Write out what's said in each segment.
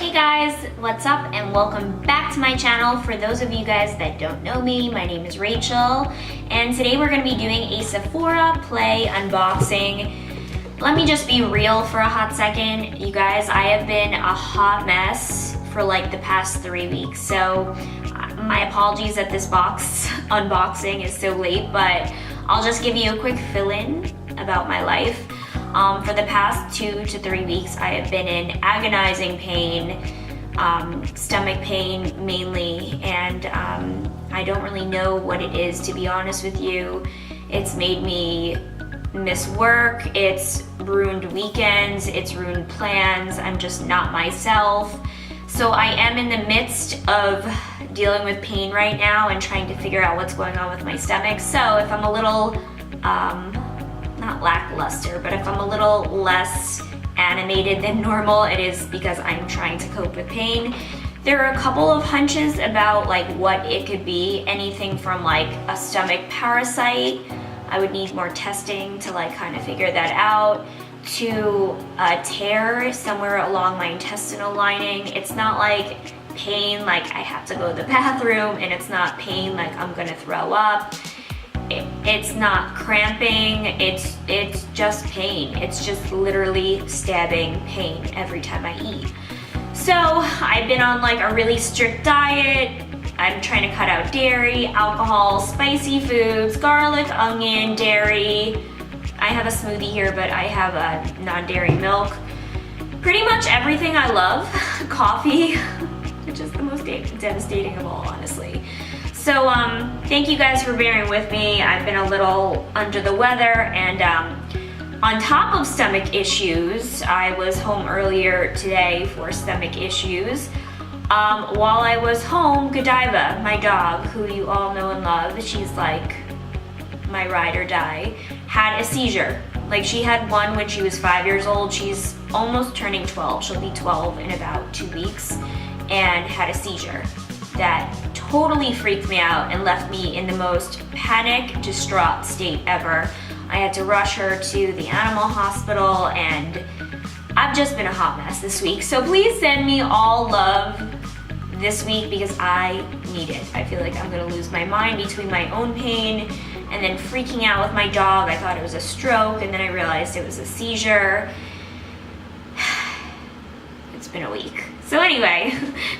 Hey guys, what's up and welcome back to my channel. For those of you guys that don't know me, my name is Rachel and today we're going to be doing a Sephora Play unboxing. Let me just be real for a hot second. You guys, I have been a hot mess for like the past 3 weeks, so my apologies that this box unboxing is so late, but I'll just give you a quick fill-in about my life. For the past 2 to 3 weeks, I have been in agonizing pain, stomach pain mainly, and I don't really know what it is, to be honest with you. It's made me miss work, it's ruined weekends, it's ruined plans. I'm just not myself. So I am in the midst of dealing with pain right now and trying to figure out what's going on with my stomach. So if I'm a little, not lackluster, but if I'm a little less animated than normal, it is because I'm trying to cope with pain. There are a couple of hunches about like what it could be, anything from like a stomach parasite. I would need more testing to like kind of figure that out, to a tear somewhere along my intestinal lining. It's not like pain like I have to go to the bathroom, and it's not pain like I'm gonna throw up. It's not cramping, it's just pain. It's just literally stabbing pain every time I eat. So I've been on like a really strict diet. I'm trying to cut out dairy, alcohol, spicy foods, garlic, onion, dairy. I have a smoothie here, but I have a non-dairy milk. Pretty much everything I love. Coffee, which is the most devastating of all, honestly. So thank you guys for bearing with me. I've been a little under the weather, and on top of stomach issues, I was home earlier today for stomach issues. While I was home, Godiva, my dog, who you all know and love, she's like my ride or die, had a seizure. Like, she had one when she was 5 years old. She's almost turning 12. She'll be 12 in about 2 weeks, and had a seizure that totally freaked me out and left me in the most panic, distraught state ever. I had to rush her to the animal hospital, and I've just been a hot mess this week. So please send me all love this week because I need it. I feel like I'm gonna lose my mind between my own pain and then freaking out with my dog. I thought it was a stroke, and then I realized it was a seizure. It's been a week. So anyway,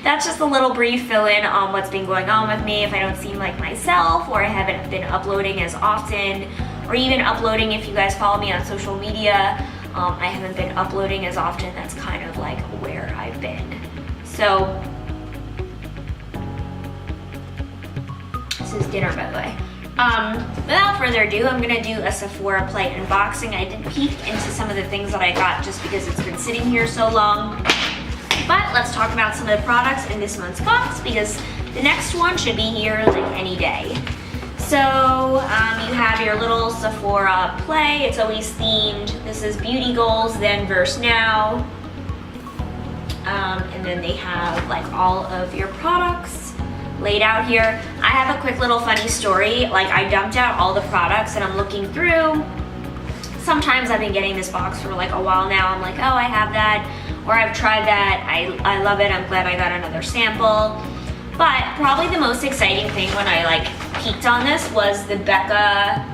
that's just a little brief fill-in on what's been going on with me. If I don't seem like myself, or I haven't been uploading as often, or even uploading, if you guys follow me on social media, I haven't been uploading as often. That's kind of like where I've been. So, this is dinner, by the way. Without further ado, I'm gonna do a Sephora Play unboxing. I did peek into some of the things that I got just because it's been sitting here so long. But let's talk about some of the products in this month's box, because the next one should be here like any day. So you have your little Sephora Play. It's always themed. This is Beauty Goals, Then Versus Now. And then they have like all of your products laid out here. I have a quick little funny story. Like, I dumped out all the products and I'm looking through. Sometimes I've been getting this box for like a while now. I'm like, oh, I have that, or I've tried that. I love it. I'm glad I got another sample. But probably the most exciting thing when I like peeked on this was the Becca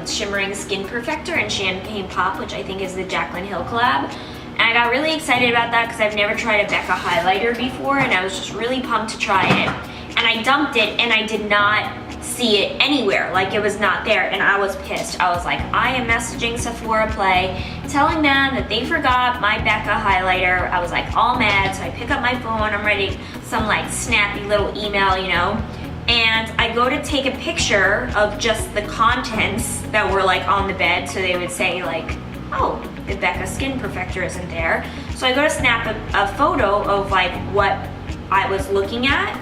Shimmering Skin Perfector and Champagne Pop, which I think is the Jaclyn Hill collab. And I got really excited about that because I've never tried a Becca highlighter before, and I was just really pumped to try it. And I dumped it and I did not see it anywhere. Like, it was not there, and I was pissed. I was like, I am messaging Sephora Play, telling them that they forgot my Becca highlighter. I was like all mad, so I pick up my phone, I'm writing some like snappy little email, you know, and I go to take a picture of just the contents that were like on the bed, so they would say like, oh, the Becca Skin Perfector isn't there. So I go to snap a photo of like what I was looking at,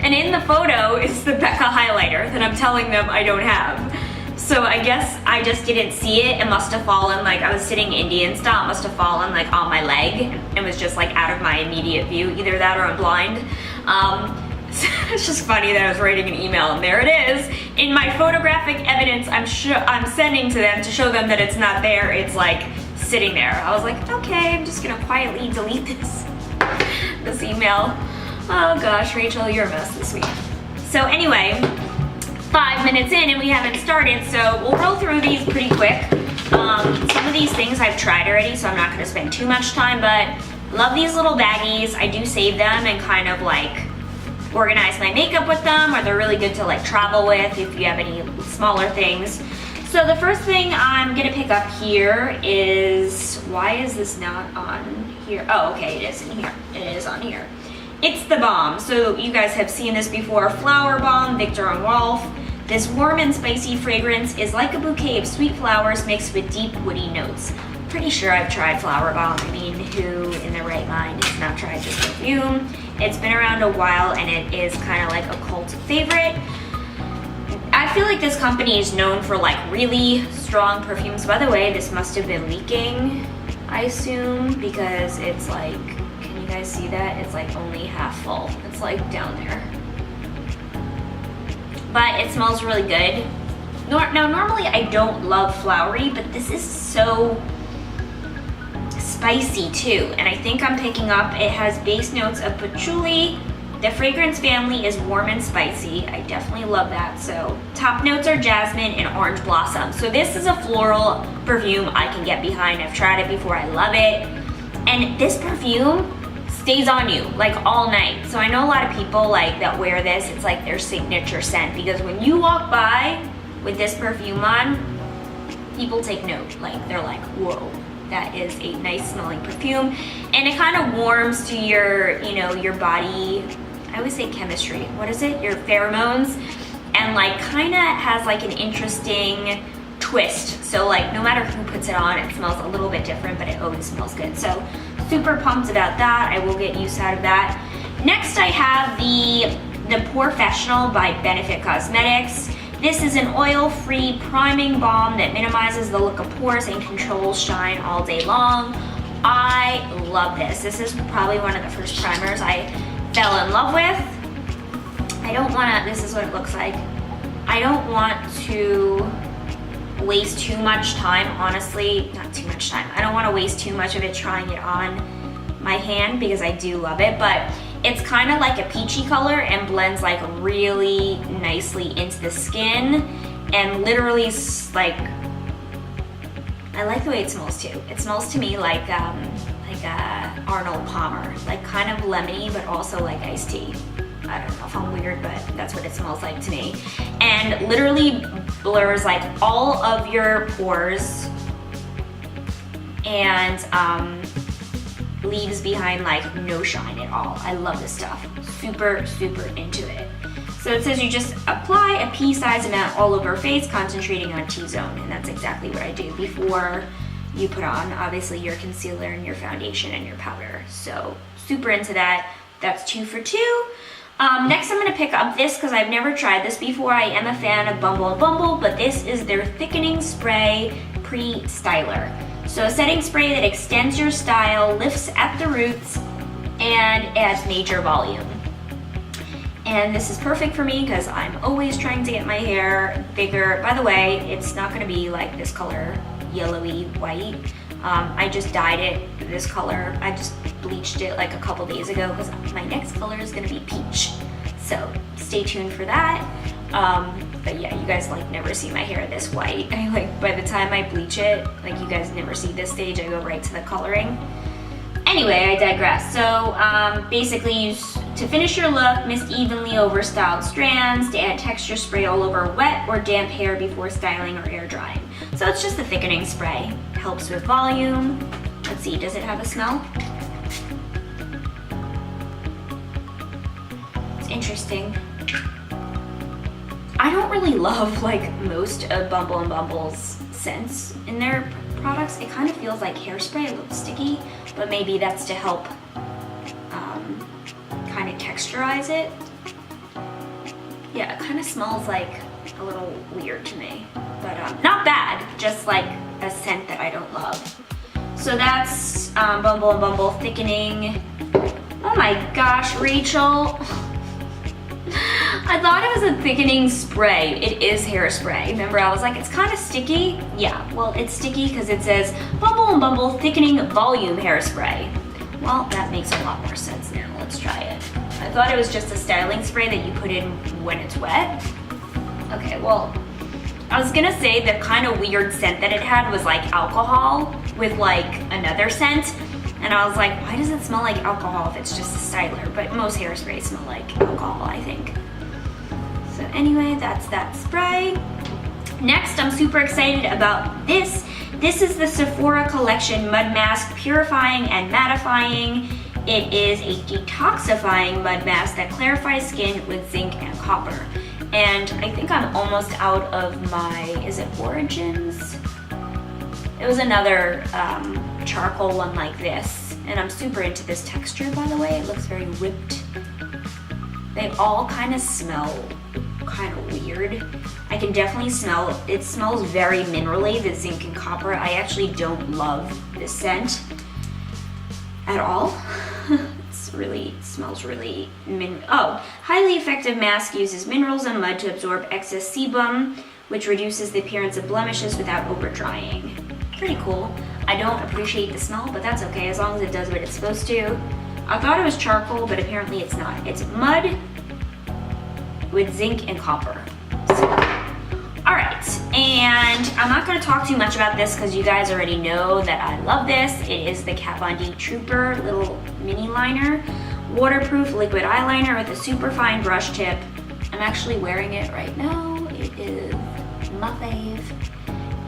and in the photo is the Becca highlighter that I'm telling them I don't have. So I guess I just didn't see it. It must have fallen, like, I was sitting Indian style, it must have fallen like on my leg and was just like out of my immediate view. Either that or I'm blind. It's just funny that I was writing an email and there it is. In my photographic evidence I'm sending to them to show them that it's not there. It's like sitting there. I was like, okay, I'm just gonna quietly delete this email. Oh gosh, Rachel, you're a mess this week. So anyway, 5 minutes in and we haven't started, so we'll roll through these pretty quick. Some of these things I've tried already, so I'm not gonna spend too much time, but love these little baggies. I do save them and kind of like organize my makeup with them, or they're really good to like travel with if you have any smaller things. So the first thing I'm gonna pick up here is, why is this not on here? Oh, okay, it is in here. It is on here. It's the balm. So you guys have seen this before. Flower Balm, Viktor and Rolf. This warm and spicy fragrance is like a bouquet of sweet flowers mixed with deep woody notes. Pretty sure I've tried Flower Balm. I mean, who in their right mind has not tried this perfume? It's been around a while and it is kind of like a cult favorite. I feel like this company is known for like really strong perfumes. By the way, this must have been leaking, I assume, because it's like, can you guys see that? It's like only half full. It's like down there. But it smells really good. Now, normally I don't love flowery, but this is so spicy too. And I think I'm picking up, it has base notes of patchouli. The fragrance family is warm and spicy. I definitely love that. So top notes are jasmine and orange blossom. So this is a floral perfume I can get behind. I've tried it before, I love it. And this perfume stays on you like all night. So I know a lot of people like that wear this, it's like their signature scent, because when you walk by with this perfume on, people take note. Like they're like, whoa, that is a nice smelling perfume. And it kind of warms to your, you know, your body, I always say chemistry, what is it? Your pheromones, and like kind of has like an interesting twist. So like no matter who puts it on, it smells a little bit different, but it always smells good. So super pumped about that. I will get use out of that. Next I have the Porefessional by Benefit Cosmetics. This is an oil-free priming balm that minimizes the look of pores and controls shine all day long. I love this. This is probably one of the first primers I fell in love with. I don't wanna, this is what it looks like. I don't want to waste too much time, honestly, not too much time. I don't wanna waste too much of it trying it on my hand because I do love it, but it's kind of like a peachy color and blends like really nicely into the skin, and literally like, I like the way it smells too. It smells to me like Arnold Palmer, like kind of lemony, but also like iced tea. I don't know if I'm weird, but that's what it smells like to me. And literally blurs like all of your pores and leaves behind like no shine at all. I love this stuff. Super, super into it. So it says you just apply a pea-sized amount all over face, concentrating on T-zone, and that's exactly what I do before you put on, obviously, your concealer and your foundation and your powder. So super into that. That's 2 for 2. Next I'm gonna pick up this because I've never tried this before. I am a fan of Bumble & Bumble, but this is their Thickening Spray Pre-Styler. So a setting spray that extends your style, lifts at the roots, and adds major volume. And this is perfect for me because I'm always trying to get my hair bigger. By the way, it's not gonna be like this color, yellowy white. I just dyed it this color. I just bleached it like a couple days ago because my next color is gonna be peach. So stay tuned for that. But yeah, you guys like never see my hair this white. I like, by the time I bleach it, like you guys never see this stage, I go right to the coloring. Anyway, I digress. So basically, to finish your look, mist evenly over styled strands, to add texture, spray all over wet or damp hair before styling or air drying. So it's just a thickening spray. Helps with volume. Let's see, does it have a smell? It's interesting. I don't really love like most of Bumble & Bumble's scents in their products. It kind of feels like hairspray, a little sticky, but maybe that's to help kind of texturize it. Yeah, it kind of smells like a little weird to me, but not bad, just like a scent that I don't love. So that's Bumble & Bumble Thickening. Oh my gosh, Rachel. I thought it was a thickening spray. It is hairspray. Remember, I was like, it's kind of sticky. Yeah, well, it's sticky because it says Bumble and Bumble Thickening Volume Hairspray. Well, that makes a lot more sense now. Let's try it. I thought it was just a styling spray that you put in when it's wet. Okay, well, I was gonna say the kind of weird scent that it had was like alcohol with like another scent. And I was like, why does it smell like alcohol if it's just a styler? But most hairsprays smell like alcohol, I think. So anyway, that's that spray. Next, I'm super excited about this. This is the Sephora Collection Mud Mask Purifying and Mattifying. It is a detoxifying mud mask that clarifies skin with zinc and copper. And I think I'm almost out of my, is it Origins? It was another charcoal one like this. And I'm super into this texture, by the way. It looks very ripped. They all kind of smell kind of weird. I can definitely smell, it smells very minerally, the zinc and copper. I actually don't love this scent at all. It smells really highly effective mask uses minerals and mud to absorb excess sebum, which reduces the appearance of blemishes without over drying. Pretty cool. I don't appreciate the smell, but that's okay as long as it does what it's supposed to. I thought it was charcoal, but apparently it's not. It's mud with zinc and copper. So, all right, and I'm not gonna talk too much about this because you guys already know that I love this. It is the Kat Von D Trooper little mini liner, waterproof liquid eyeliner with a super fine brush tip. I'm actually wearing it right now. It is my fave.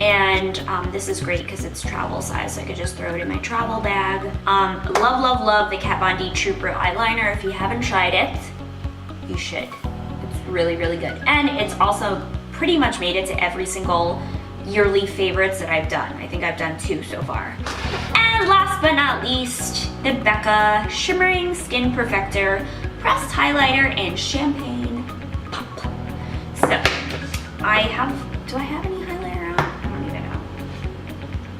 And this is great because it's travel size, so I could just throw it in my travel bag. Love, love, love the Kat Von D Trooper eyeliner. If you haven't tried it, you should. It's really, really good. And it's also pretty much made it to every single yearly favorites that I've done. I think I've done 2 so far. And last but not least, the Becca Shimmering Skin Perfector Pressed Highlighter in Champagne Pop. So, do I have any highlighter on? I don't even know.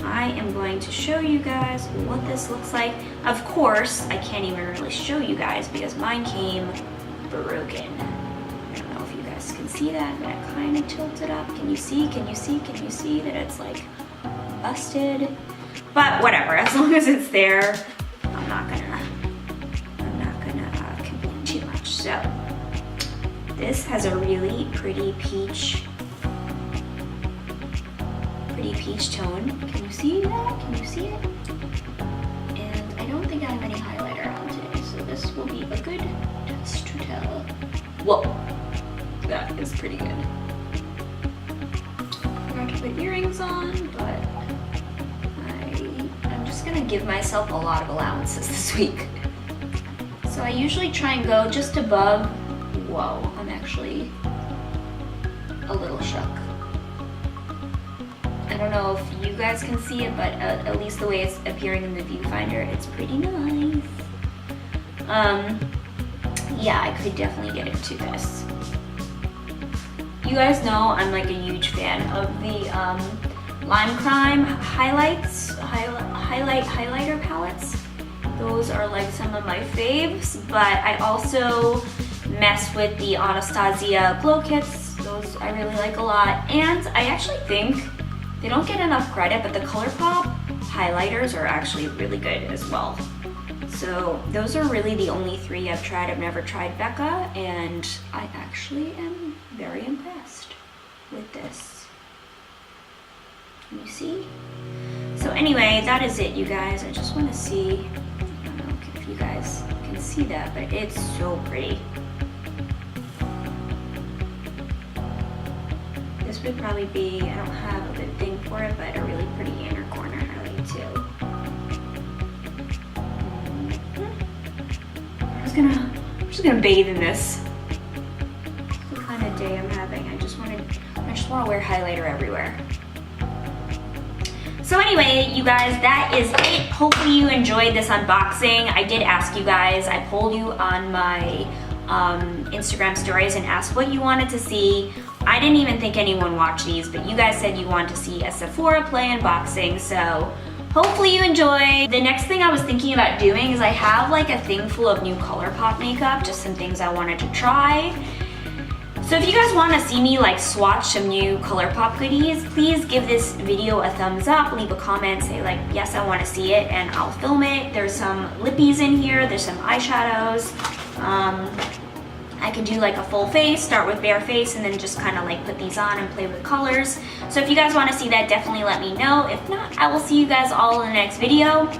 I am going to show you guys what this looks like. Of course, I can't even really show you guys because mine came broken. I don't know if you guys can see that, but I kind of tilted up. Can you see that it's like busted? But whatever, as long as it's there, I'm not gonna complain too much. So this has a really pretty peach tone. Can you see that? Can you see it? And I don't think I have any highlighter on today, so this will be a good test to tell. Whoa, that is pretty good. I forgot to put earrings on, but I'm just gonna give myself a lot of allowances this week. So I usually try and go just above. Whoa, I'm actually a little shook. I don't know if you guys can see it, but at least the way it's appearing in the viewfinder, it's pretty nice. Yeah, I could definitely get into this. You guys know I'm like a huge fan of the Lime Crime highlighter palettes. Those are like some of my faves, but I also mess with the Anastasia glow kits. Those I really like a lot, and I actually think they don't get enough credit, but the ColourPop highlighters are actually really good as well. So those are really the only 3 I've tried. I've never tried Becca, and I actually am very impressed with this. Can you see? So anyway, that is it, you guys. I just want to see, I don't know if you guys can see that, but it's so pretty. This would probably be, I don't have a good thing for it, but a really pretty inner corner highlight too. I'm just gonna bathe in this. That's the kind of day I'm having. I just want to wear highlighter everywhere. So anyway, you guys, that is it. Hopefully you enjoyed this unboxing. I did ask you guys, I polled you on my Instagram stories and asked what you wanted to see. I didn't even think anyone watched these, but you guys said you want to see a Sephora play unboxing, so hopefully you enjoyed. The next thing I was thinking about doing is I have like a thing full of new ColourPop makeup, just some things I wanted to try. So if you guys want to see me like swatch some new ColourPop goodies, please give this video a thumbs up, leave a comment, say like, yes, I want to see it, and I'll film it. There's some lippies in here, there's some eyeshadows. I could do like a full face, start with bare face, and then just kind of like put these on and play with colors. So if you guys want to see that, definitely let me know. If not, I will see you guys all in the next video.